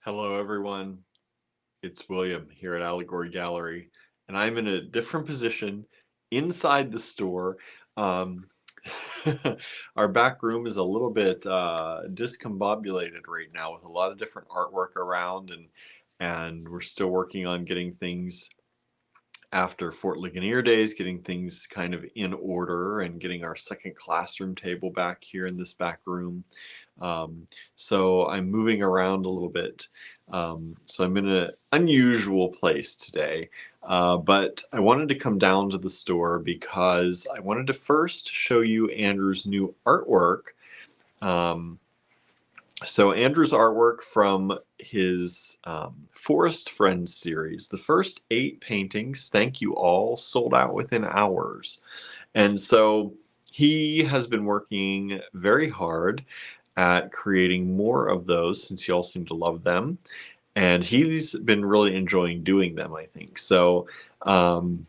Hello, everyone. It's William here at Allegory Gallery, and I'm in a different position inside the store. Um, our back room is a little bit discombobulated right now with a lot of different artwork around, and we're still working on getting things after Fort Ligonier days, getting things kind of in order and getting our second classroom table back here in this back room. So I'm moving around a little bit. So I'm in an unusual place today, but I wanted to come down to the store because I wanted to first show you Andrew's new artwork. Um, so Andrew's artwork from his Forest Friends series, the first 8 paintings, thank you all, sold out within hours. And so he has been working very hard at creating more of those since y'all seem to love them. And he's been really enjoying doing them, I think. So um,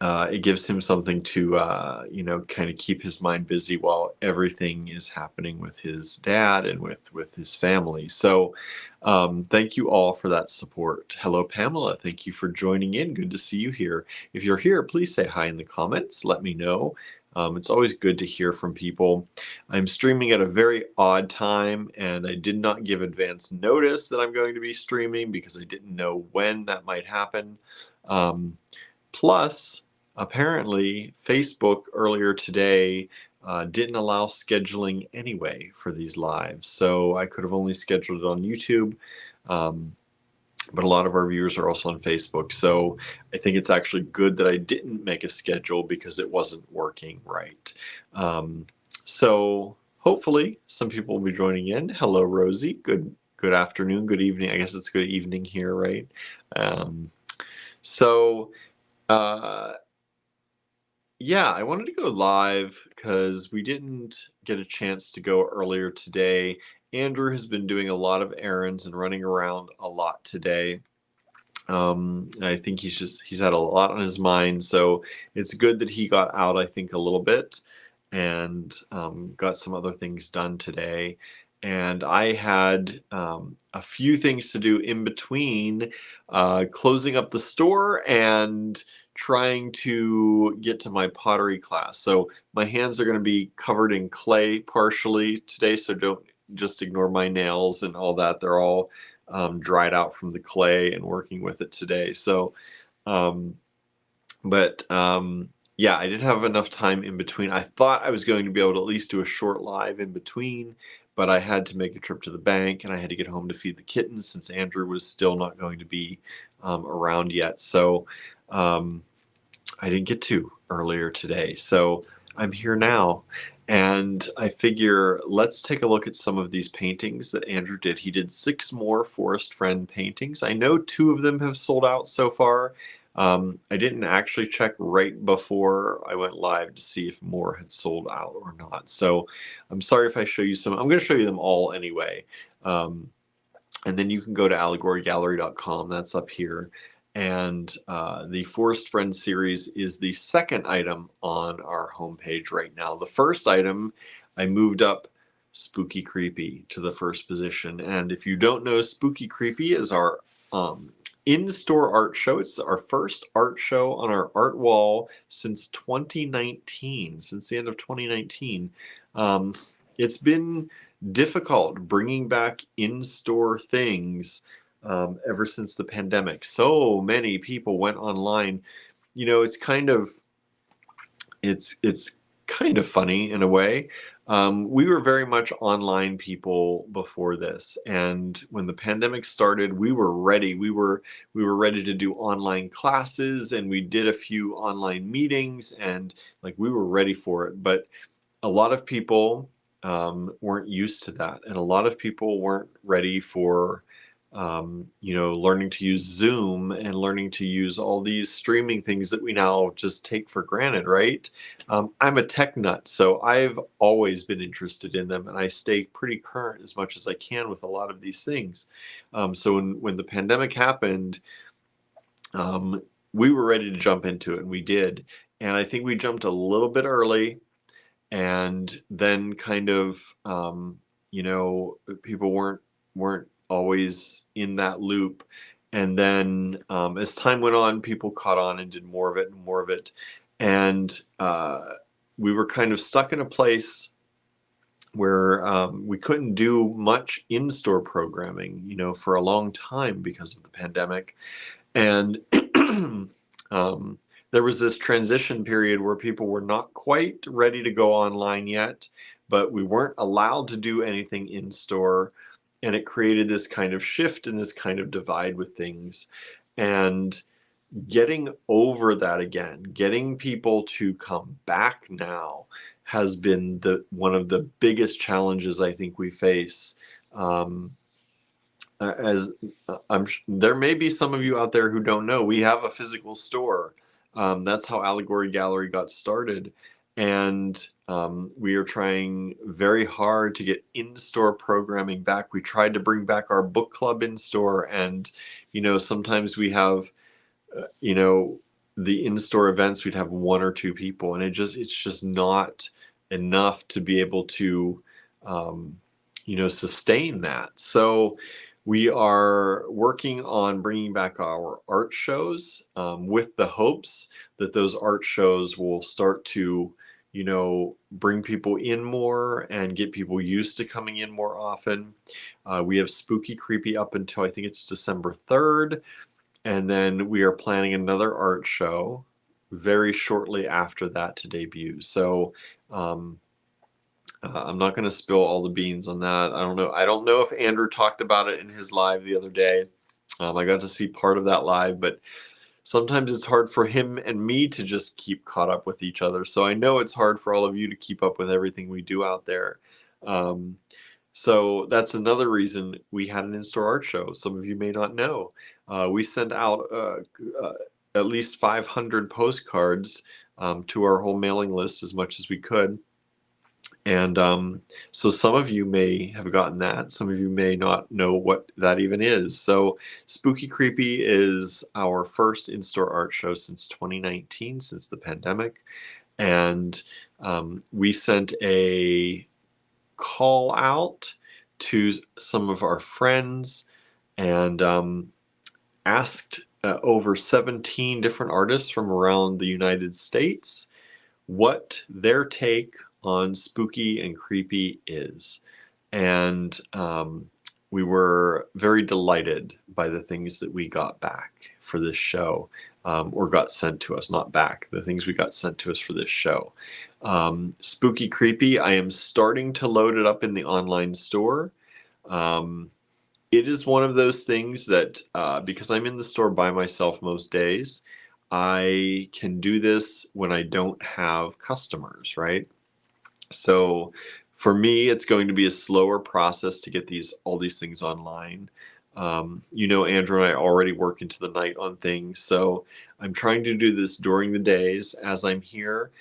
it gives him something to, kind of keep his mind busy while everything is happening with his dad and with his family. So thank you all for that support. Hello, Pamela. Thank you for joining in. Good to see you here. If you're here, please say hi in the comments. Let me know. It's always good to hear from people. I'm streaming at a very odd time, and I did not give advance notice that I'm going to be streaming because I didn't know when that might happen. Plus, apparently, Facebook earlier today didn't allow scheduling anyway for these lives. So I could have only scheduled it on YouTube. Um, but a lot of our viewers are also on Facebook. So I think it's actually good that I didn't make a schedule because it wasn't working right. So hopefully some people will be joining in. Hello, Rosie. Good afternoon, good evening. I guess it's good evening here, right? Um, so uh, yeah, I wanted to go live because we didn't get a chance to go earlier today. Andrew has been doing a lot of errands and running around a lot today. I think he's had a lot on his mind, so it's good that he got out, I think, a little bit and got some other things done today. And I had a few things to do in between closing up the store and trying to get to my pottery class. So my hands are going to be covered in clay partially today, so don't just ignore my nails and all that. They're all dried out from the clay and working with it today. So, um, but yeah, I didn't have enough time in between. I thought I was going to be able to at least do a short live in between, but I had to make a trip to the bank and I had to get home to feed the kittens since Andrew was still not going to be around yet. So um, I didn't get to earlier today. So I'm here now. And I figure let's take a look at some of these paintings that Andrew did. He did 6 more Forest Friend paintings. I know 2 of them have sold out so far. I didn't actually check right before I went live to see if more had sold out or not. So I'm sorry if I show you some. I'm going to show you them all anyway. Um, and then you can go to allegorygallery.com. That's up here. And the Forest Friends series is the second item on our homepage right now. The first item, I moved up Spooky Creepy to the first position. And if you don't know, Spooky Creepy is our in-store art show. It's our first art show on our art wall since 2019, since the end of 2019. It's been difficult bringing back in-store things ever since the pandemic. So many people went online. You know, it's kind of funny in a way. We were very much online people before this, and when the pandemic started, we were ready. We were ready to do online classes, and we did a few online meetings, and like we were ready for it. But a lot of people weren't used to that, and a lot of people weren't ready for learning to use Zoom and learning to use all these streaming things that we now just take for granted, right? I'm a tech nut, so I've always been interested in them, and I stay pretty current as much as I can with a lot of these things. So when the pandemic happened, we were ready to jump into it, and we did. And I think we jumped a little bit early, and then kind of people weren't always in that loop. And then as time went on, people caught on and did more of it and more of it. And we were kind of stuck in a place where we couldn't do much in-store programming, for a long time because of the pandemic. And there was this transition period where people were not quite ready to go online yet, but we weren't allowed to do anything in store. And it created this kind of shift and this kind of divide with things. And getting over that again, getting people to come back now has been one of the biggest challenges I think we face. As there may be some of you out there who don't know, we have a physical store. That's how Allegory Gallery got started. And we are trying very hard to get in-store programming back. We tried to bring back our book club in-store, and sometimes we have the in-store events, we'd have one or two people, and it's just not enough to be able to sustain that. So we are working on bringing back our art shows, with the hopes that those art shows will start to bring people in more and get people used to coming in more often. We have Spooky Creepy up until I think it's December 3rd. And then we are planning another art show very shortly after that to debut. So I'm not going to spill all the beans on that. I don't know if Andrew talked about it in his live the other day. I got to see part of that live, but sometimes it's hard for him and me to just keep caught up with each other. So I know it's hard for all of you to keep up with everything we do out there. So that's another reason we had an in-store art show. Some of you may not know. We sent out at least 500 postcards to our whole mailing list, as much as we could. And so some of you may have gotten that. Some of you may not know what that even is. So Spooky Creepy is our first in-store art show since 2019, since the pandemic. And we sent a call out to some of our friends and asked over 17 different artists from around the United States what their take on spooky and creepy is. And we were very delighted by the things that we got back for this show, or got sent to us, not back, the things we got sent to us for this show. Spooky Creepy, I am starting to load it up in the online store. It is one of those things that, because I'm in the store by myself most days, I can do this when I don't have customers, right? So for me, it's going to be a slower process to get all these things online. Andrew and I already work into the night on things, so I'm trying to do this during the days as I'm here.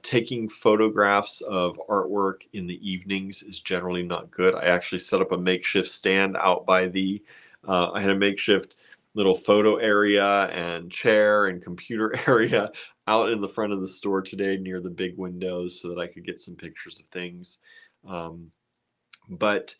Taking photographs of artwork in the evenings is generally not good. I actually set up a makeshift stand out by I had a makeshift little photo area and chair and computer area out in the front of the store today near the big windows so that I could get some pictures of things. But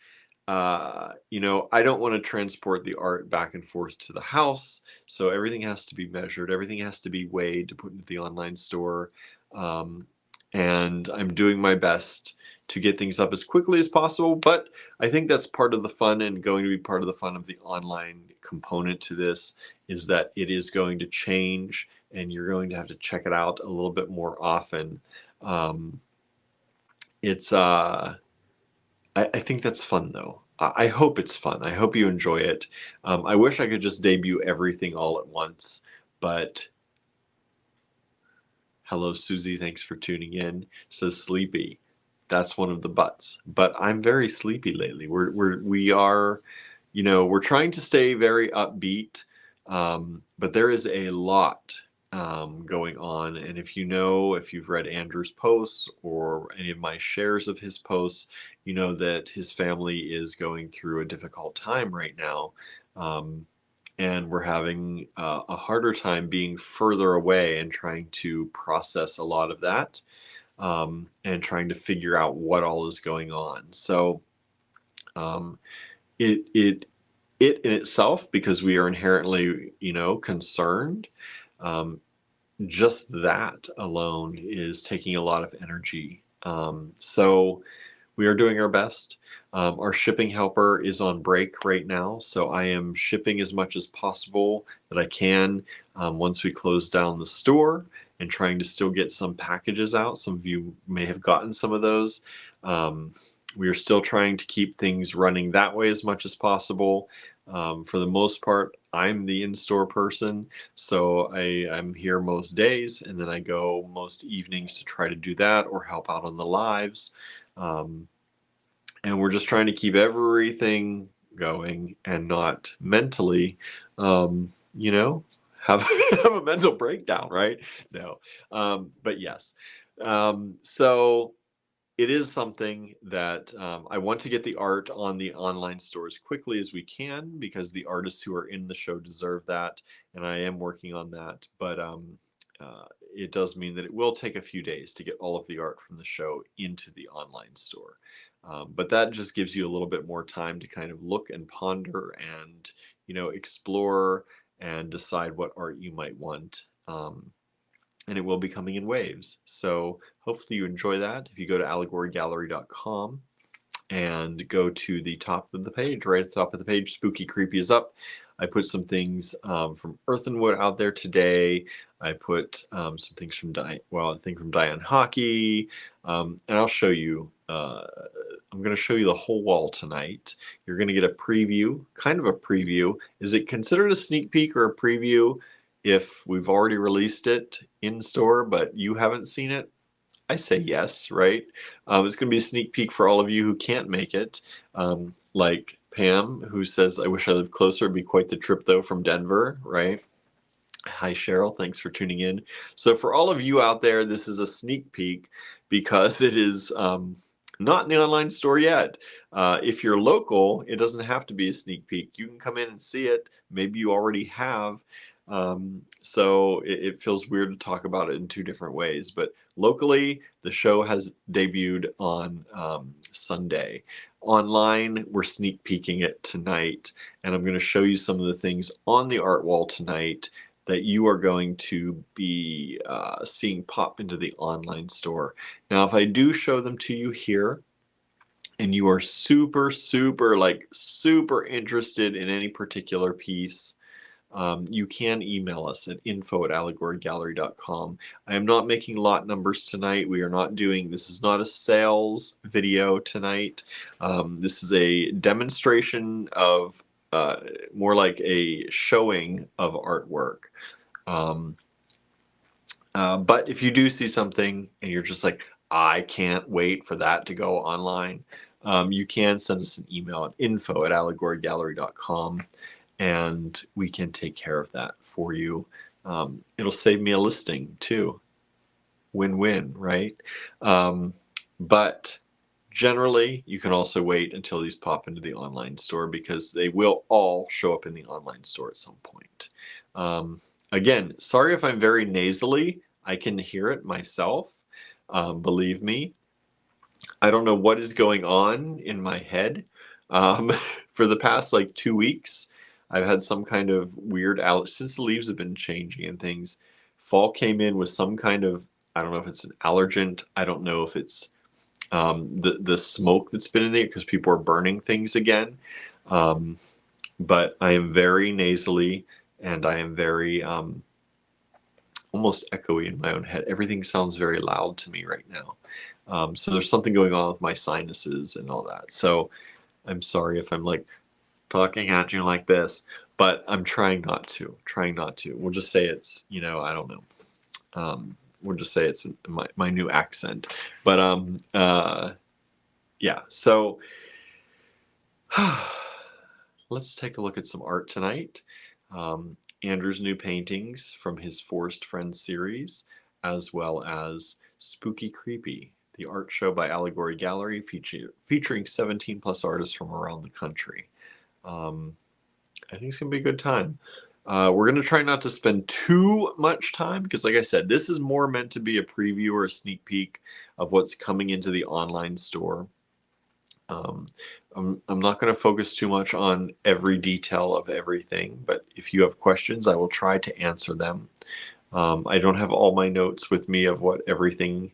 I don't want to transport the art back and forth to the house. So everything has to be measured. Everything has to be weighed to put into the online store. And I'm doing my best to get things up as quickly as possible, but I think that's part of the fun, and going to be part of the fun of the online component to this is that it is going to change and you're going to have to check it out a little bit more often. I think that's fun though. I hope it's fun. I hope you enjoy it. I wish I could just debut everything all at once, but hello, Susie. Thanks for tuning in. Says sleepy. That's one of the buts. But I'm very sleepy lately. We are, we're trying to stay very upbeat, but there is a lot going on. And if you've read Andrew's posts or any of my shares of his posts, you know that his family is going through a difficult time right now. And we're having a harder time being further away and trying to process a lot of that, and trying to figure out what all is going on. So it it in itself, because we are inherently, concerned, just that alone is taking a lot of energy. So we are doing our best. Our shipping helper is on break right now, so I am shipping as much as possible that I can once we close down the store, and trying to still get some packages out. Some of you may have gotten some of those. We are still trying to keep things running that way as much as possible. For the most part, I'm the in-store person, so I'm here most days, and then I go most evenings to try to do that or help out on the lives. And we're just trying to keep everything going and not mentally, you know, have, have a mental breakdown, right? No. But yes. So it is something that I want to get the art on the online store as quickly as we can, because the artists who are in the show deserve that, and I am working on that. But it does mean that it will take a few days to get all of the art from the show into the online store. But that just gives you a little bit more time to kind of look and ponder and, explore and decide what art you might want. And it will be coming in waves. So hopefully you enjoy that. If you go to allegorygallery.com and go to the top of the page, right at the top of the page, Spooky Creepy is up. I put some things from Earthenwood out there today. I put some things from from Diane Hockey, and I'll show you. I'm going to show you the whole wall tonight. You're going to get a preview, kind of a preview. Is it considered a sneak peek or a preview if we've already released it in store, but you haven't seen it? I say yes, right? It's going to be a sneak peek for all of you who can't make it. Like Pam, who says, I wish I lived closer. It'd be quite the trip, though, from Denver, right? Hi, Cheryl. Thanks for tuning in. So for all of you out there, this is a sneak peek because it is not in the online store yet. If you're local, it doesn't have to be a sneak peek. You can come in and see it. Maybe you already have. So it feels weird to talk about it in two different ways. But locally, the show has debuted on Sunday. Online, we're sneak peeking it tonight. And I'm going to show you some of the things on the art wall tonight that you are going to be seeing pop into the online store. Now, if I do show them to you here, and you are super interested in any particular piece, you can email us at info@allegorygallery.com. I am not making lot numbers tonight. This is not a sales video tonight. This is a demonstration of more like a showing of artwork. But if you do see something and you're just like, I can't wait for that to go online, you can send us an email at info@allegorygallery.com, and we can take care of that for you. It'll save me a listing too. Win-win, right? But generally, you can also wait until these pop into the online store, because they will all show up in the online store at some point. Again, sorry if I'm very nasally. I can hear it myself. Believe me. I don't know what is going on in my head. For the past 2 weeks, I've had some kind of weird allergy since the leaves have been changing and things. Fall came in with some kind of, I don't know if it's an allergen. I don't know if it's the smoke that's been in there because people are burning things again. But I am very nasally, and I am very almost echoey in my own head. Everything sounds very loud to me right now. So there's something going on with my sinuses and all that. So I'm sorry if I'm talking at you like this, but I'm trying not to. We'll just say it's, I don't know. We'll just say it's my new accent. But yeah. So let's take a look at some art tonight. Andrew's new paintings from his Forest Friends series, as well as Spooky Creepy, the art show by Allegory Gallery featuring 17 plus artists from around the country. I think it's going to be a good time. We're going to try not to spend too much time because, like I said, this is more meant to be a preview or a sneak peek of what's coming into the online store. Um, I'm not going to focus too much on every detail of everything, but if you have questions, I will try to answer them. I don't have all my notes with me of what everything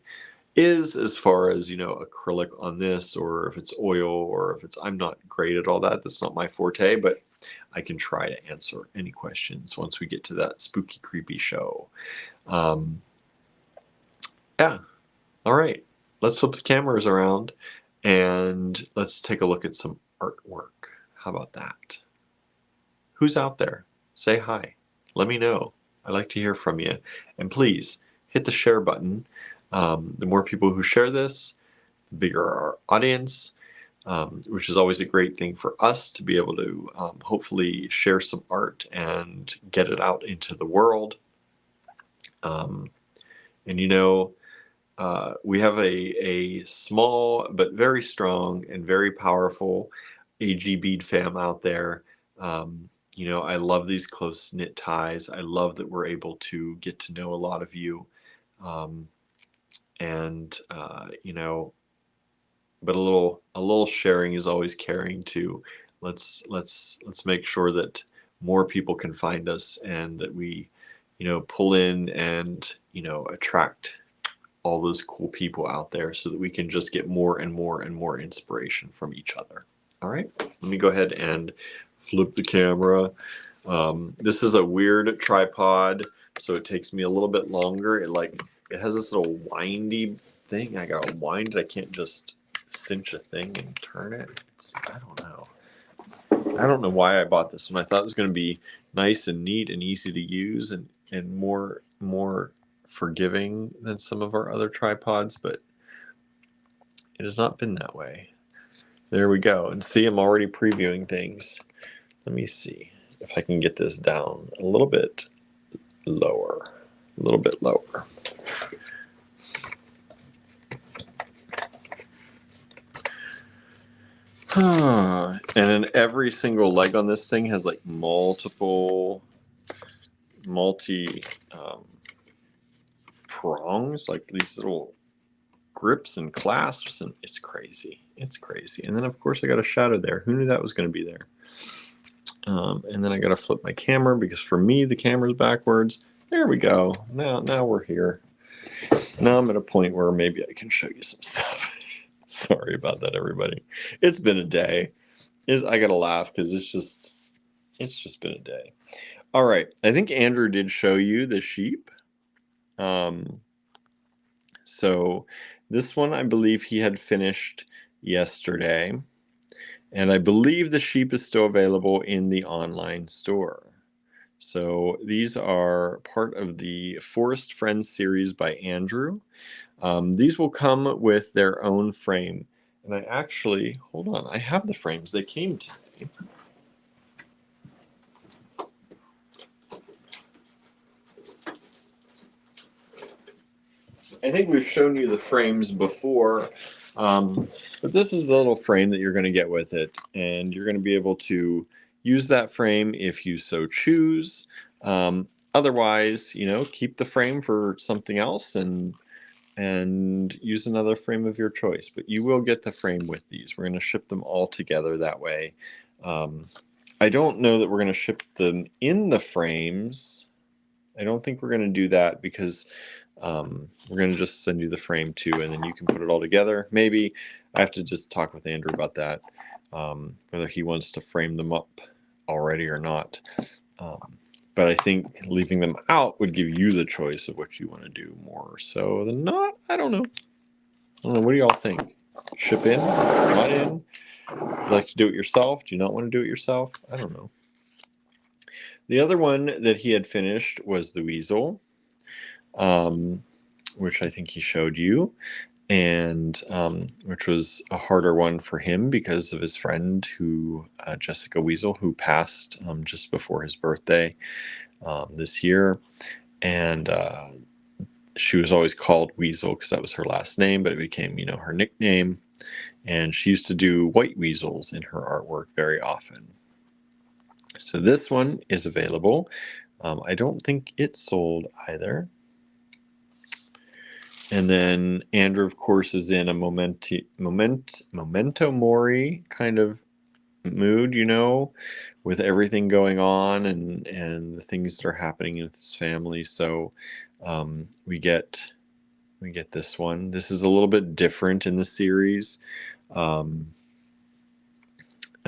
is as far as, acrylic on this, or if it's oil, or if it's, I'm not great at all that. That's not my forte, but I can try to answer any questions once we get to that spooky, creepy show. Um, yeah. All right. Let's flip the cameras around and let's take a look at some artwork. How about that? Who's out there? Say hi. Let me know. I'd like to hear from you. And please hit the share button. The more people who share this, the bigger our audience, which is always a great thing for us to be able to hopefully share some art and get it out into the world. And we have a small but very strong and very powerful AG Bead fam out there. I love these close knit ties. I love that we're able to get to know a lot of you, and but a little sharing is always caring too. Let's make sure that more people can find us, and that we, pull in and attract all those cool people out there, so that we can just get more and more and more inspiration from each other. All right, let me go ahead and flip the camera. This is a weird tripod, so it takes me a little bit longer. It has this little windy thing. I gotta wind it. I can't just cinch a thing and turn it. I don't know. I don't know why I bought this one. I thought it was going to be nice and neat and easy to use, and more forgiving than some of our other tripods, but it has not been that way. There we go. And see, I'm already previewing things. Let me see if I can get this down a little bit lower. A little bit lower. And then every single leg on this thing has like multi prongs, like these little grips and clasps, and it's crazy. It's crazy. And then of course I got a shadow there. Who knew that was going to be there? And then I got to flip my camera, because for me the camera's backwards. There we go. Now we're here. Now I'm at a point where maybe I can show you some stuff. Sorry about that, everybody. It's been a day. I gotta laugh because it's just been a day. All right, I think Andrew did show you the sheep. So this one, I believe he had finished yesterday, and I believe the sheep is still available in the online store. So these are part of the Forest Friends series by Andrew. These will come with their own frame. And I actually, hold on, I have the frames. They came today. I think we've shown you the frames before, but this is the little frame that you're going to get with it. And you're going to be able to use that frame if you so choose. Otherwise, keep the frame for something else and use another frame of your choice. But you will get the frame with these. We're going to ship them all together that way. I don't know that we're going to ship them in the frames. I don't think we're going to do that, because we're going to just send you the frame too, and then you can put it all together. Maybe I have to just talk with Andrew about that, whether he wants to frame them up already or not. But I think leaving them out would give you the choice of what you want to do more so than not. I don't know. What do y'all think? Ship in? Not in? You like to do it yourself? Do you not want to do it yourself? I don't know. The other one that he had finished was the weasel, which I think he showed you, and which was a harder one for him because of his friend, Jessica Weasel, who passed just before his birthday this year. And she was always called Weasel because that was her last name, but it became, her nickname. And she used to do white weasels in her artwork very often. So this one is available. I don't think it sold either. And then Andrew, of course, is in a memento mori kind of mood, with everything going on and the things that are happening in his family. So we get this one. This is a little bit different in the series. I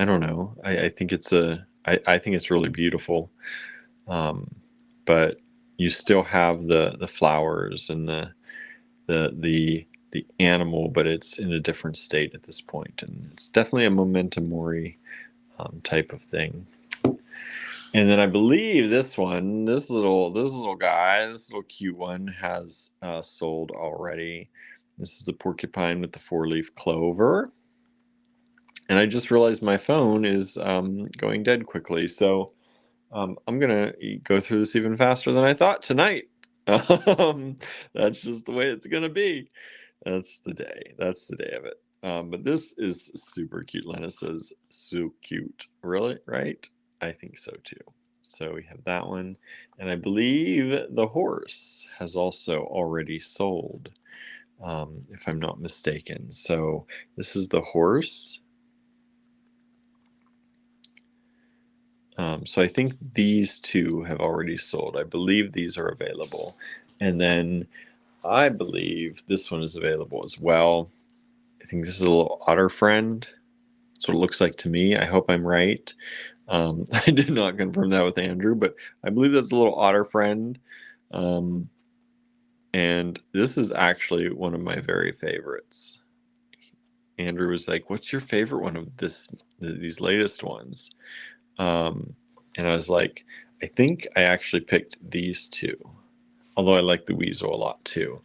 don't know. I think I think it's really beautiful. But you still have the flowers and the animal, but it's in a different state at this point, and it's definitely a memento mori type of thing. And then I believe this little guy, this little cute one, has sold already. This is the porcupine with the 4-leaf clover. And I just realized my phone is going dead quickly, so I'm gonna go through this even faster than I thought tonight. That's just the way it's gonna be. That's the day. That's the day of it. But this is super cute. Lena says, so cute. Really? Right? I think so too. So we have that one. And I believe the horse has also already sold, if I'm not mistaken. So this is the horse. So I think these two have already sold. I believe these are available. And then I believe this one is available as well. I think this is a little otter friend. That's what it looks like to me. I hope I'm right. I did not confirm that with Andrew, but I believe that's a little otter friend. And this is actually one of my very favorites. Andrew was like, "What's your favorite one of these latest ones?" And I was like, I think I actually picked these two, although I like the weasel a lot too.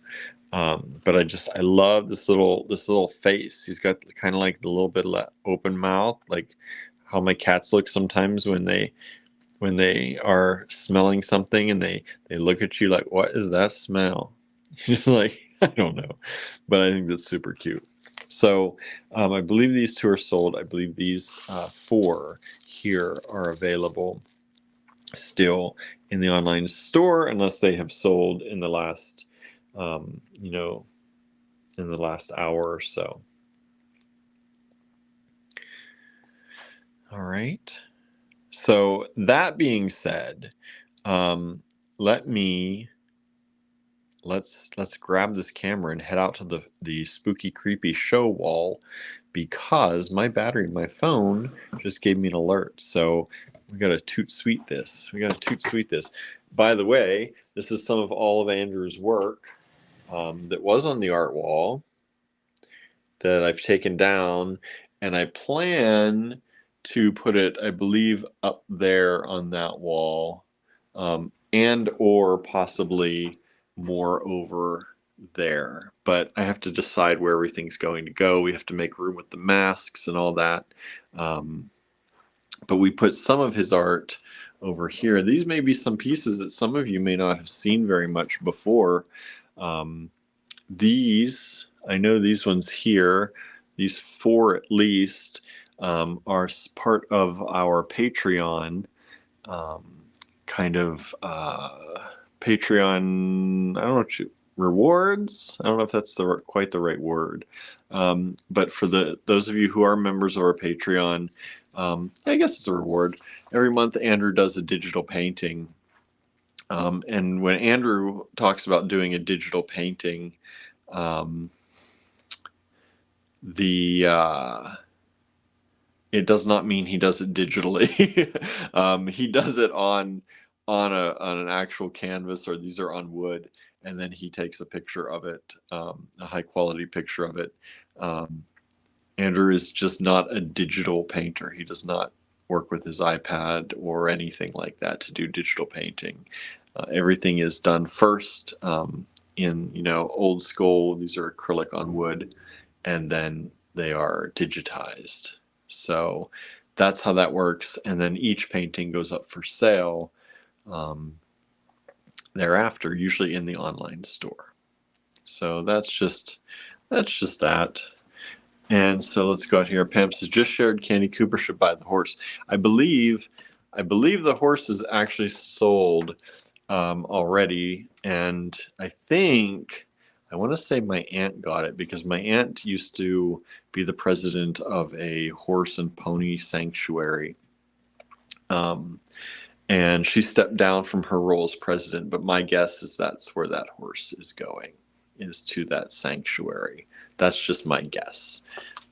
But I love this little face. He's got kind of like the little bit of open mouth, like how my cats look sometimes when they are smelling something and they look at you like, what is that smell? Just like, I don't know, but I think that's super cute. So I believe these two are sold. I believe these 4 here are available still in the online store, unless they have sold in the last in the last hour or so. All right, so that being said, let's grab this camera and head out to the spooky creepy show wall, because my battery in my phone just gave me an alert. So we gotta toot sweet this. By the way, this is some of all of Andrew's work that was on the art wall that I've taken down, and I plan to put it, I believe, up there on that wall, and or possibly more over there. But I have to decide where everything's going to go. We have to make room with the masks and all that. But we put some of his art over here. These may be some pieces that some of you may not have seen very much before. I know these ones here, these 4 at least, are part of our Patreon, kind of Patreon, I don't know, rewards? I don't know if that's quite the right word. But for those of you who are members of our Patreon, I guess it's a reward. Every month, Andrew does a digital painting. And when Andrew talks about doing a digital painting, it does not mean he does it digitally. He does it on an actual canvas, or these are on wood, and then he takes a picture of it, a high quality picture of it. Andrew is just not a digital painter. He does not work with his iPad or anything like that to do digital painting. Everything is done first in old school. These are acrylic on wood, and then they are digitized. So that's how that works. And then each painting goes up for sale thereafter, usually in the online store. So that's just that. And so let's go out here. Pam says, just shared Candy Cooper should buy the horse. I believe the horse is actually sold already, and I think I want to say my aunt got it because my aunt used to be the president of a horse and pony sanctuary. And she stepped down from her role as president, but my guess is that's where that horse is going, is to that sanctuary. That's just my guess.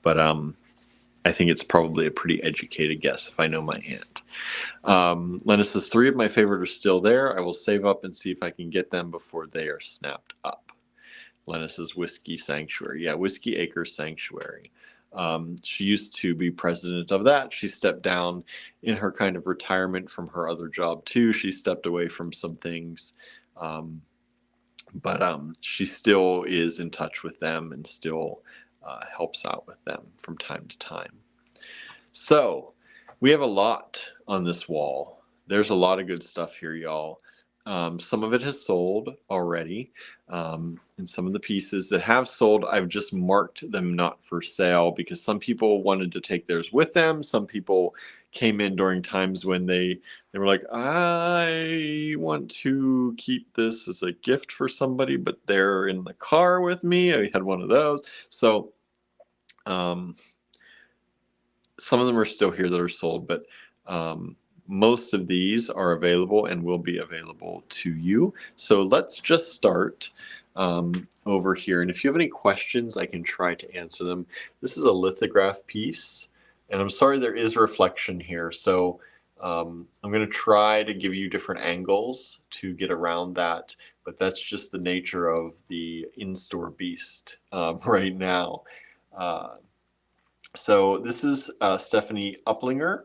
But I think it's probably a pretty educated guess if I know my aunt. Lena says, 3 of my favorite are still there. I will save up and see if I can get them before they are snapped up. Lena says, Whiskey Sanctuary. Yeah, Whiskey Acres Sanctuary. She used to be president of that. She stepped down in her kind of retirement from her other job too. She stepped away from some things, but she still is in touch with them and still helps out with them from time to time. So we have a lot on this wall. There's a lot of good stuff here, y'all. Some of it has sold already, and some of the pieces that have sold, I've just marked them not for sale because some people wanted to take theirs with them. Some people came in during times when they were like, I want to keep this as a gift for somebody, but they're in the car with me. I had one of those. So some of them are still here that are sold, but most of these are available and will be available to you. So let's just start over here. And if you have any questions, I can try to answer them. This is a lithograph piece, and I'm sorry there is reflection here. So I'm going to try to give you different angles to get around that, but that's just the nature of the in-store beast right now. So this is Stephanie Uplinger.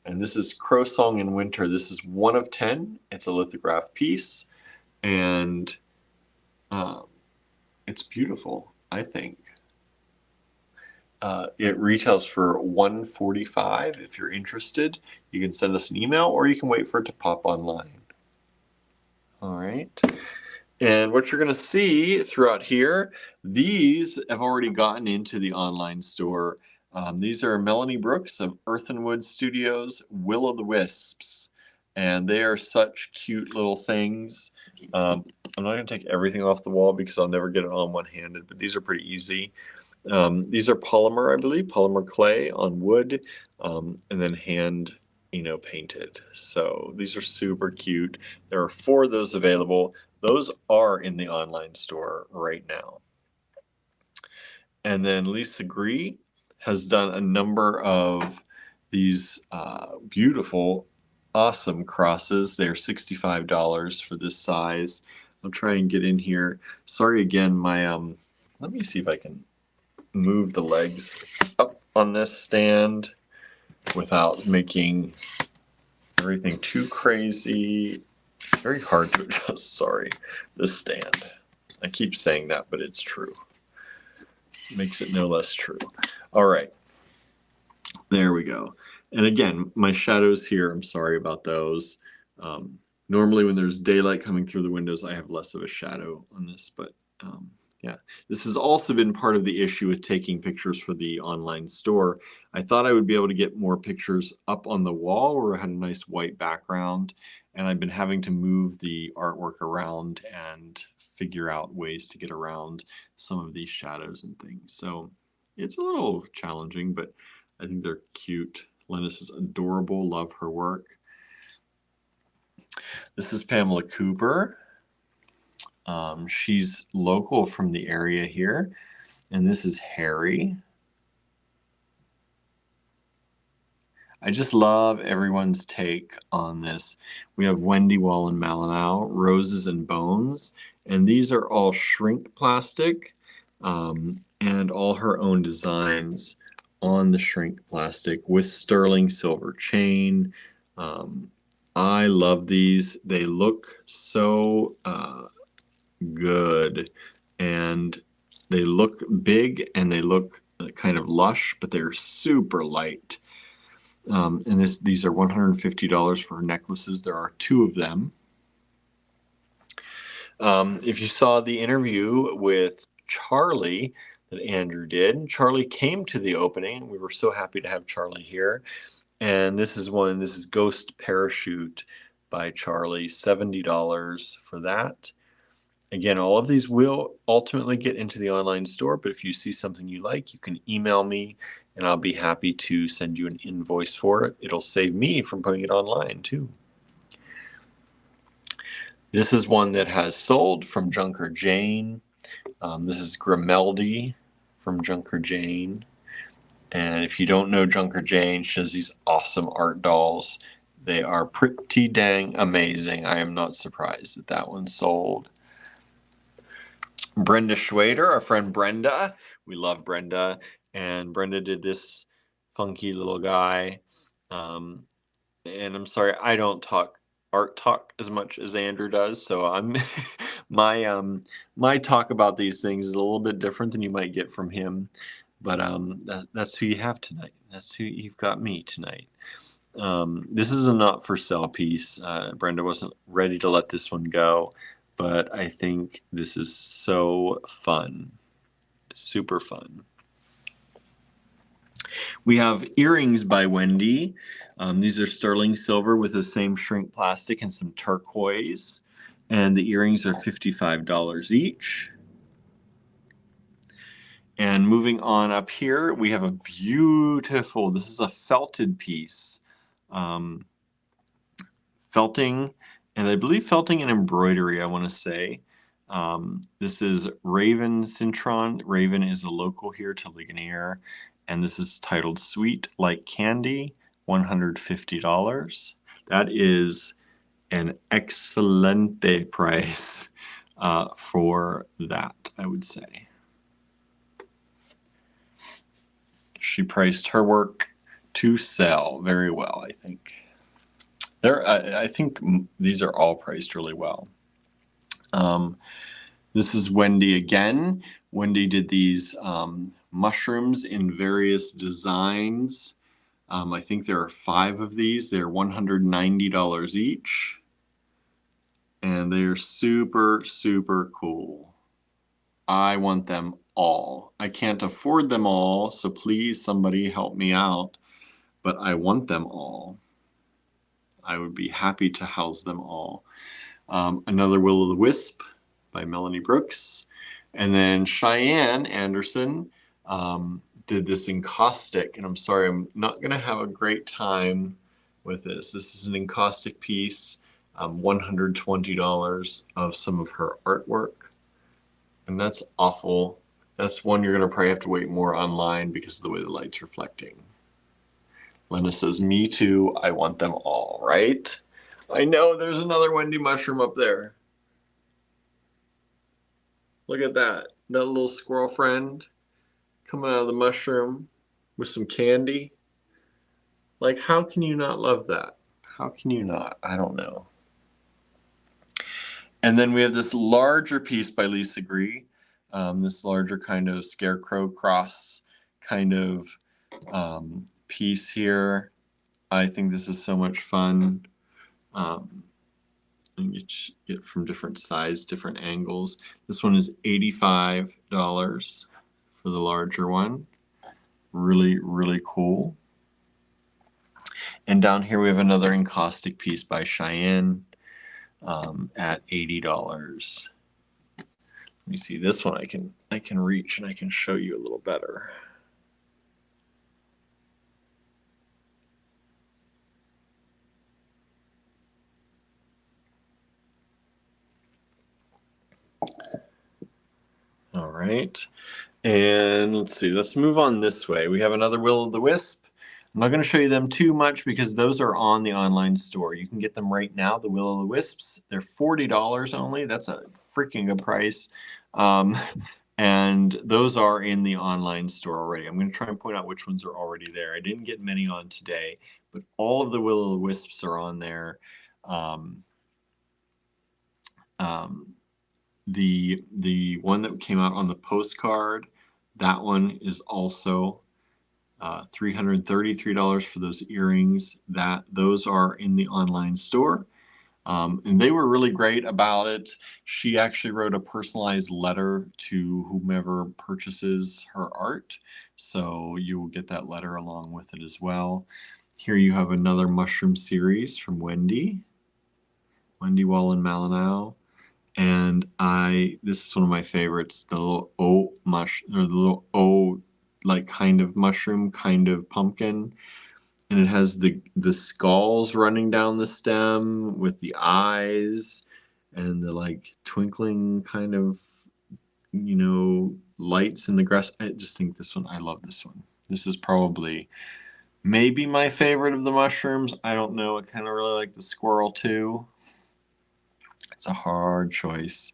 And this is Crow Song in Winter. This is 1 of 10. It's a lithograph piece. And it's beautiful, I think. It retails for $145. If you're interested, you can send us an email or you can wait for it to pop online. All right. And what you're going to see throughout here, these have already gotten into the online store. These are Melanie Brooks of Earthenwood Studios, Will-O-The-Wisps, and they are such cute little things. I'm not going to take everything off the wall because I'll never get it on one-handed, but these are pretty easy. These are polymer, I believe, polymer clay on wood, and then hand, painted. So these are super cute. There are 4 of those available. Those are in the online store right now. And then Lisa Gree has done a number of these beautiful, awesome crosses. They're $65 for this size. I'll try and get in here. Sorry again, my let me see if I can move the legs up on this stand without making everything too crazy. It's very hard to adjust, sorry, this stand. I keep saying that, but it's true. Makes it no less true. All right, there we go. And again, my shadows here, I'm sorry about those. Normally when there's daylight coming through the windows, I have less of a shadow on this, but yeah, this has also been part of the issue with taking pictures for the online store. I thought I would be able to get more pictures up on the wall where I had a nice white background, and I've been having to move the artwork around and figure out ways to get around some of these shadows and things. So it's a little challenging, but I think they're cute. Linus is adorable, love her work. This is Pamela Cooper. She's local from the area here. And this is Harry. I just love everyone's take on this. We have Wendy Wall and Malinau, Roses and Bones, and these are all shrink plastic and all her own designs on the shrink plastic with sterling silver chain. I love these. They look so good, and they look big and they look kind of lush, but they're super light. And these are $150 for necklaces. There are 2 of them. If you saw the interview with Charlie that Andrew did, Charlie came to the opening. We were so happy to have Charlie here. And this is Ghost Parachute by Charlie, $70 for that. Again, all of these will ultimately get into the online store, but if you see something you like, you can email me and I'll be happy to send you an invoice for it. It'll save me from putting it online too. This is one that has sold from Junker Jane. This is Grimeldi from Junker Jane. And if you don't know Junker Jane, she has these awesome art dolls. They are pretty dang amazing. I am not surprised that that one sold. Brenda Schwader, our friend Brenda. We love Brenda. And Brenda did this funky little guy. And I'm sorry, I don't talk art talk as much as Andrew does. So I'm my talk about these things is a little bit different than you might get from him. But that's who you have tonight. That's who you've got me tonight. This is a not for sale piece. Brenda wasn't ready to let this one go, but I think this is so fun. Super fun. We have earrings by Wendy. These are sterling silver with the same shrink plastic and some turquoise. And the earrings are $55 each. And moving on up here, we have a beautiful, this is a felted piece. Felting, and I believe felting and embroidery, I want to say. This is Raven Cintron. Raven is a local here to Ligonier. And this is titled Sweet Like Candy, $150. That is an excelente price for that, I would say. She priced her work to sell very well, I think. I think these are all priced really well. This is Wendy again. Wendy did these mushrooms in various designs. I think there are 5 of these. They're $190 each. And they're super, super cool. I want them all. I can't afford them all, so please somebody help me out. But I want them all. I would be happy to house them all. Another Will-O-the-Wisp by Melanie Brooks. And then Cheyenne Anderson did this encaustic. And I'm sorry, I'm not going to have a great time with this. This is an encaustic piece, $120 of some of her artwork. And that's awful. That's one you're going to probably have to wait more online because of the way the light's reflecting. Lena says, me too. I want them all, right? I know there's another Wendy mushroom up there. Look at that. That little squirrel friend coming out of the mushroom with some candy. Like, how can you not love that? How can you not? I don't know. And then we have this larger piece by Lisa Gree. This larger kind of scarecrow cross kind of piece here. I think this is so much fun. And get from different size, different angles. This one is $85 for the larger one. Really, really cool. And down here we have another encaustic piece by Cheyenne at $80. Let me see, this one I can reach and I can show you a little better. All right, and let's see, let's move on this way. We have another Will-O-the-Wisp. I'm not going to show you them too much because those are on the online store. You can get them right now, the Will-O-the-Wisps. They're $40 only. That's a freaking good price. And those are in the online store already. I'm going to try and point out which ones are already there. I didn't get many on today, but all of the Will-O-the-Wisps are on there. The one that came out on the postcard, that one is also $333 for those earrings. Those are in the online store. And they were really great about it. She actually wrote a personalized letter to whomever purchases her art. So you will get that letter along with it as well. Here you have another mushroom series from Wendy Wallen Malinau. And this is one of my favorites, the little O mushroom, or the little O, like kind of mushroom, kind of pumpkin. And it has the skulls running down the stem with the eyes and the like twinkling kind of, lights in the grass. I just think this one, I love this one. This is probably maybe my favorite of the mushrooms. I don't know. I kind of really like the squirrel too. It's a hard choice.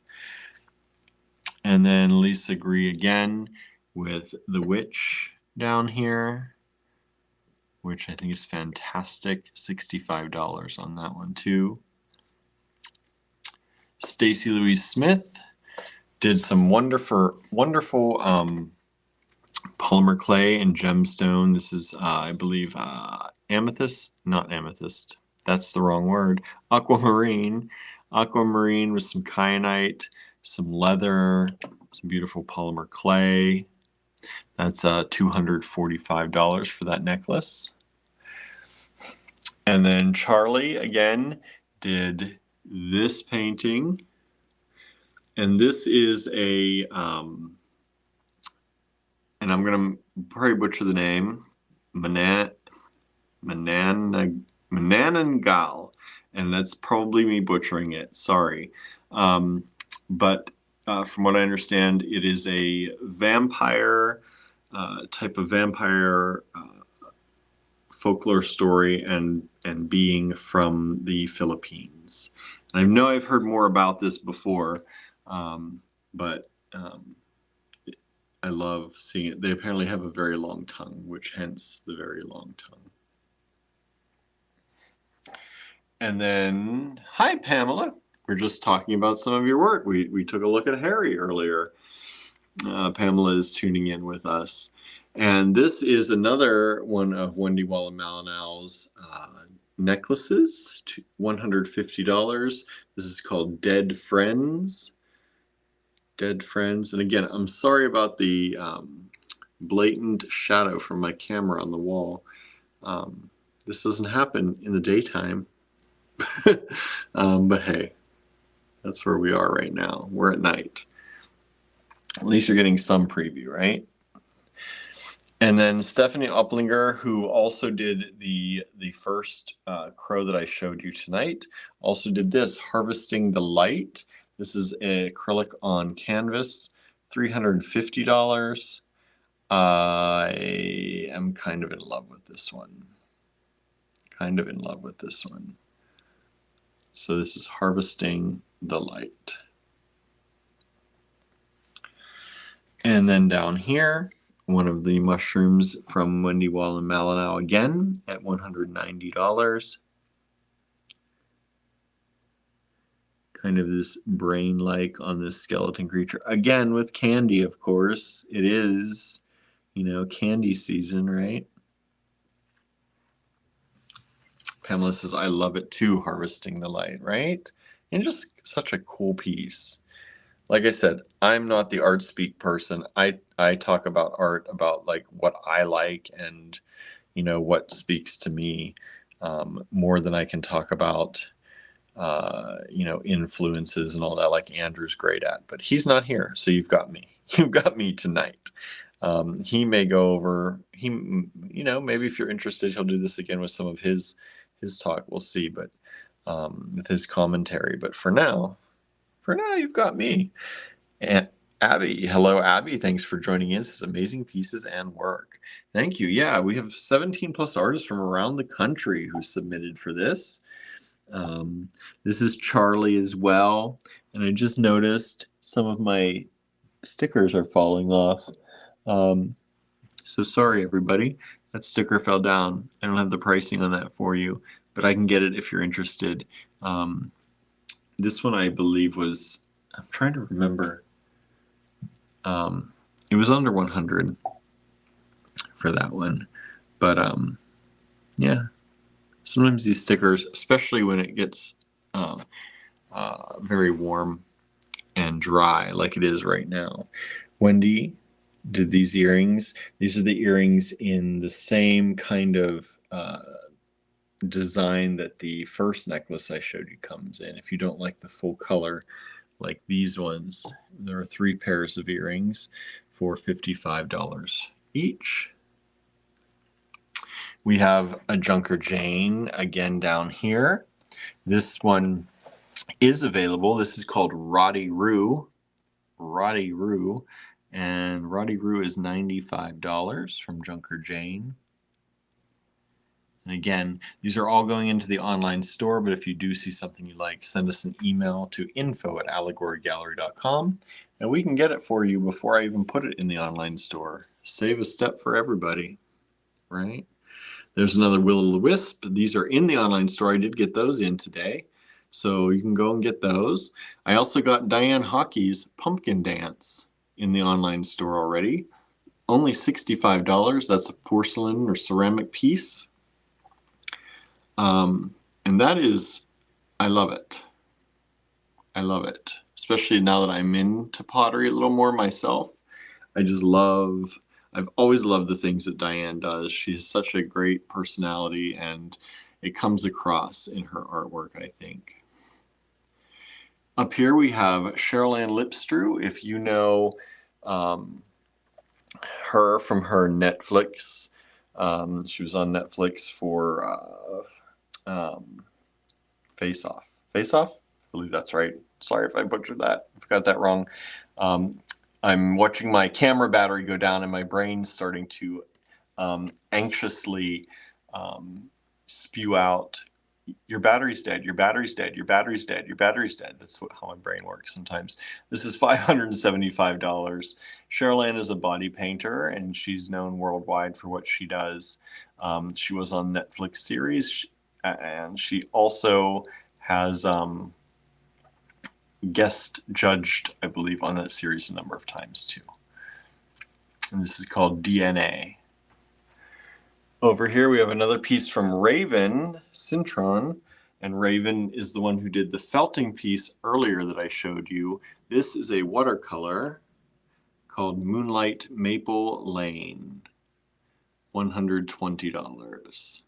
And then Lisa Gree again with the witch down here, which I think is fantastic. $65 on that one too. Stacy Louise Smith did some wonderful polymer clay and gemstone. This is, I believe, amethyst, not amethyst. That's the wrong word. Aquamarine with some kyanite, some leather, some beautiful polymer clay. That's $245 for that necklace. And then Charlie again did this painting, and this is a and I'm gonna probably butcher the name, Manananggal, and that's probably me butchering it. Sorry, but from what I understand, it is a vampire type of vampire folklore story and being from the Philippines. And I know I've heard more about this before, but I love seeing it. They apparently have a very long tongue, which hence the very long tongue. And then, hi Pamela. We're just talking about some of your work. We took a look at Harry earlier. Pamela is tuning in with us. And this is another one of Wendy Walla Malinow's necklaces, $150. This is called Dead Friends. Dead Friends. And again, I'm sorry about the blatant shadow from my camera on the wall. This doesn't happen in the daytime. But hey, that's where we are right now. We're at night. At least you're getting some preview, right? And then Stephanie Upplinger, who also did the first crow that I showed you tonight, also did this, Harvesting the Light. This is acrylic on canvas, $350. I am kind of in love with this one. So this is Harvesting the Light. And then down here, one of the mushrooms from Wendy Walla Malinow again at $190. Kind of this brain-like on this skeleton creature. Again, with candy, of course. It is, candy season, right? Pamela says, I love it too, Harvesting the Light, right? And just such a cool piece. Like I said, I'm not the art speak person. I talk about art, about like what I like and, what speaks to me more than I can talk about, influences and all that like Andrew's great at. But he's not here, so you've got me. You've got me tonight. He may go over, maybe if you're interested, he'll do this again with some of his talk. We'll see, but with his commentary. But for now, you've got me. And Abby, hello, Abby. Thanks for joining in. This is amazing pieces and work. Thank you. Yeah, we have 17 plus artists from around the country who submitted for this. This is Charlie as well. And I just noticed some of my stickers are falling off. So sorry, everybody. That sticker fell down. I don't have the pricing on that for you, but I can get it if you're interested. This one I believe was, I'm trying to remember. It was under 100 for that one. But yeah, sometimes these stickers, especially when it gets very warm and dry like it is right now. Wendy did these earrings. These are the earrings in the same kind of design that the first necklace I showed you comes in. If you don't like the full color, like these ones. There are 3 pairs of earrings for $55 each. We have a Junker Jane again down here. This one is available. This is called Roddy Roo. Roddy Roo. And Roddy Roo is $95 from Junker Jane. And again, these are all going into the online store, but if you do see something you like, send us an email to info@allegorygallery.com and we can get it for you before I even put it in the online store. Save a step for everybody, right? There's another Will-O-the-Wisp. These are in the online store. I did get those in today, so you can go and get those. I also got Diane Hockey's Pumpkin Dance in the online store already. Only $65. That's a porcelain or ceramic piece. And that is, I love it. I love it, especially now that I'm into pottery a little more myself. I just love, I've always loved the things that Diane does. She has such a great personality and it comes across in her artwork, I think. Up here we have Cheryl Ann Lipstrew. If you know her from her Netflix, she was on Netflix for Face Off. Face Off? I believe that's right. Sorry if I butchered that. I got that wrong. I'm watching my camera battery go down and my brain's starting to anxiously spew out, your battery's dead, your battery's dead, your battery's dead, your battery's dead. That's how my brain works sometimes. This is $575. Cheryl Ann is a body painter and she's known worldwide for what she does. She was on Netflix series and she also has guest judged, I believe, on that series a number of times too. And this is called DNA. Over here we have another piece from Raven Cintron, and Raven is the one who did the felting piece earlier that I showed you. This is a watercolor called Moonlight Maple Lane, $120.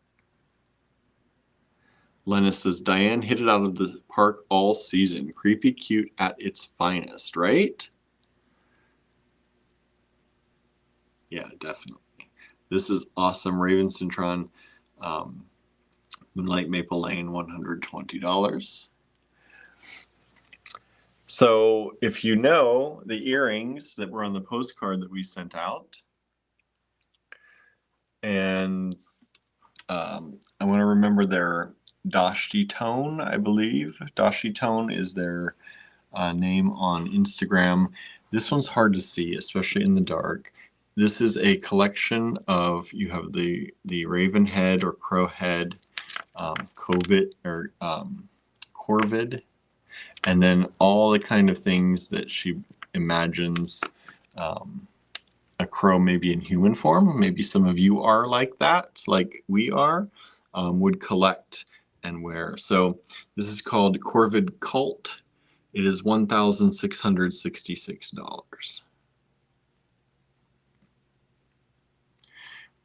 Lena says, Diane hit it out of the park all season. Creepy cute at its finest, right? Yeah, definitely. This is awesome. Raven Cintron, Moonlight Maple Lane, $120. So if you know the earrings that were on the postcard that we sent out, and I want to remember their Dashti Tone, I believe. Dashti Tone is their name on Instagram. This one's hard to see, especially in the dark. This is a collection of, you have the raven head or crow head, corvid, and then all the kind of things that she imagines a crow maybe in human form. Maybe some of you are like that, like we are, would collect and wear. So this is called Corvid Cult. It is $1,666.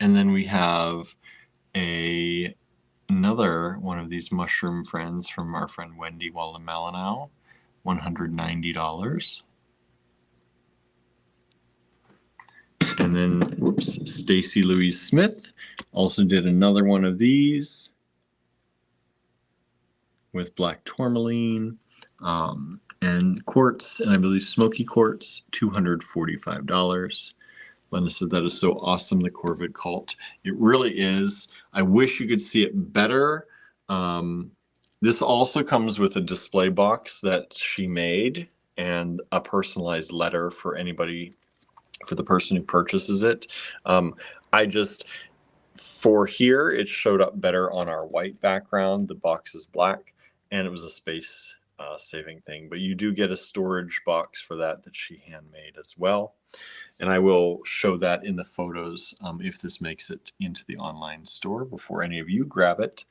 And then we have another one of these mushroom friends from our friend Wendy Walla-Malinow, $190. And then, Stacy Louise Smith also did another one of these with black tourmaline and quartz, and I believe smoky quartz, $245. Lena said that is so awesome, the Corvid Cult. It really is. I wish you could see it better. This also comes with a display box that she made and a personalized letter for anybody, for the person who purchases it. For here, it showed up better on our white background. The box is black, and it was a space saving thing. But you do get a storage box for that she handmade as well. And I will show that in the photos if this makes it into the online store before any of you grab it.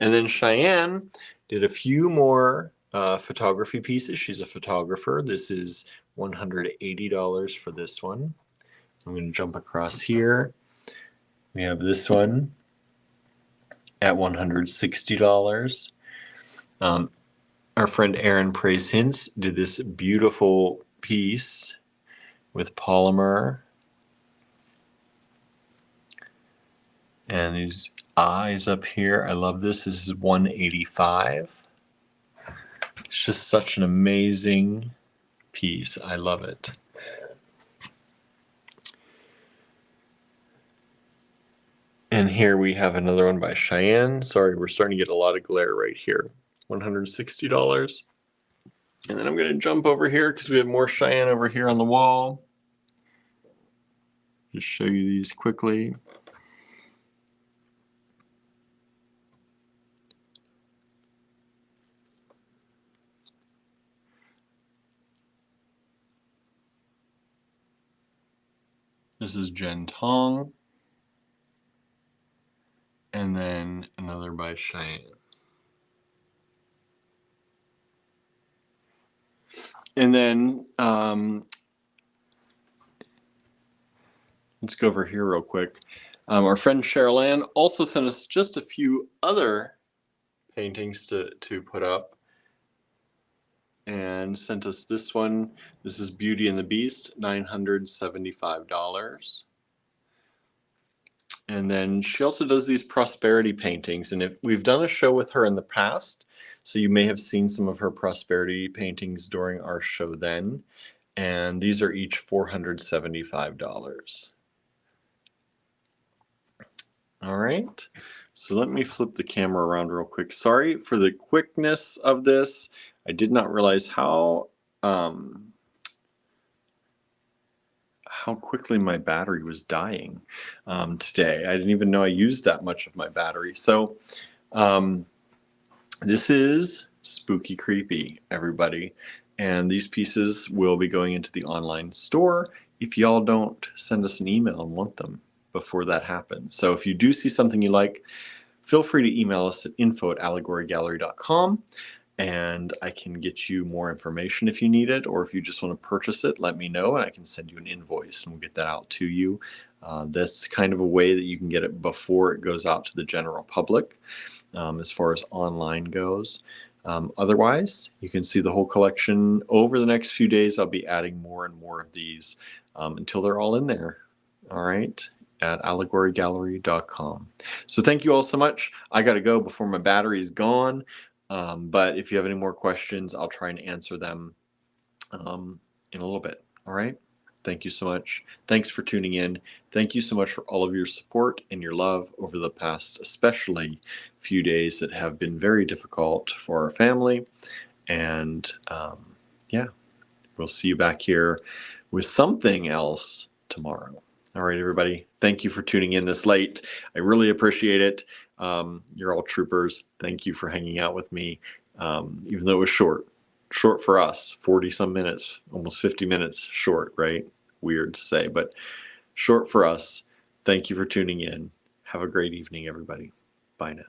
And then Cheyenne did a few more photography pieces. She's a photographer. This is $180 for this one. I'm going to jump across here. We have this one at $160. Our friend Aaron Praise Hints did this beautiful piece with polymer. And these eyes up here, I love this. This is 185. It's just such an amazing piece. I love it. And here we have another one by Cheyenne. Sorry, we're starting to get a lot of glare right here. $160. And then I'm going to jump over here because we have more Cheyenne over here on the wall. Just show you these quickly. This is Jen Tong. And then another by Cheyenne. And then let's go over here real quick. Our friend Cheryl Ann also sent us just a few other paintings to put up, and sent us this one. This is Beauty and the Beast, $975. And then she also does these prosperity paintings, and we've done a show with her in the past, so you may have seen some of her prosperity paintings during our show then. And these are each $475. All right, so let me flip the camera around real quick. Sorry for the quickness of this. I did not realize how quickly my battery was dying today. I didn't even know I used that much of my battery. So this is Spooky Creepy, everybody. And these pieces will be going into the online store if y'all don't send us an email and want them before that happens. So if you do see something you like, feel free to email us at info@allegorygallery.com. And I can get you more information if you need it, or if you just want to purchase it, let me know and I can send you an invoice and we'll get that out to you. That's kind of a way that you can get it before it goes out to the general public as far as online goes. Otherwise, you can see the whole collection over the next few days. I'll be adding more and more of these until they're all in there. All right, at allegorygallery.com. So thank you all so much. I got to go before my battery is gone. But if you have any more questions, I'll try and answer them in a little bit. All right. Thank you so much. Thanks for tuning in. Thank you so much for all of your support and your love over the past, especially few days that have been very difficult for our family. And yeah, we'll see you back here with something else tomorrow. All right, everybody. Thank you for tuning in this late. I really appreciate it. You're all troopers. Thank you for hanging out with me, even though it was short for us, 40 some minutes, almost 50 minutes short, right? Weird to say, but short for us. Thank you for tuning in. Have a great evening, everybody. Bye now.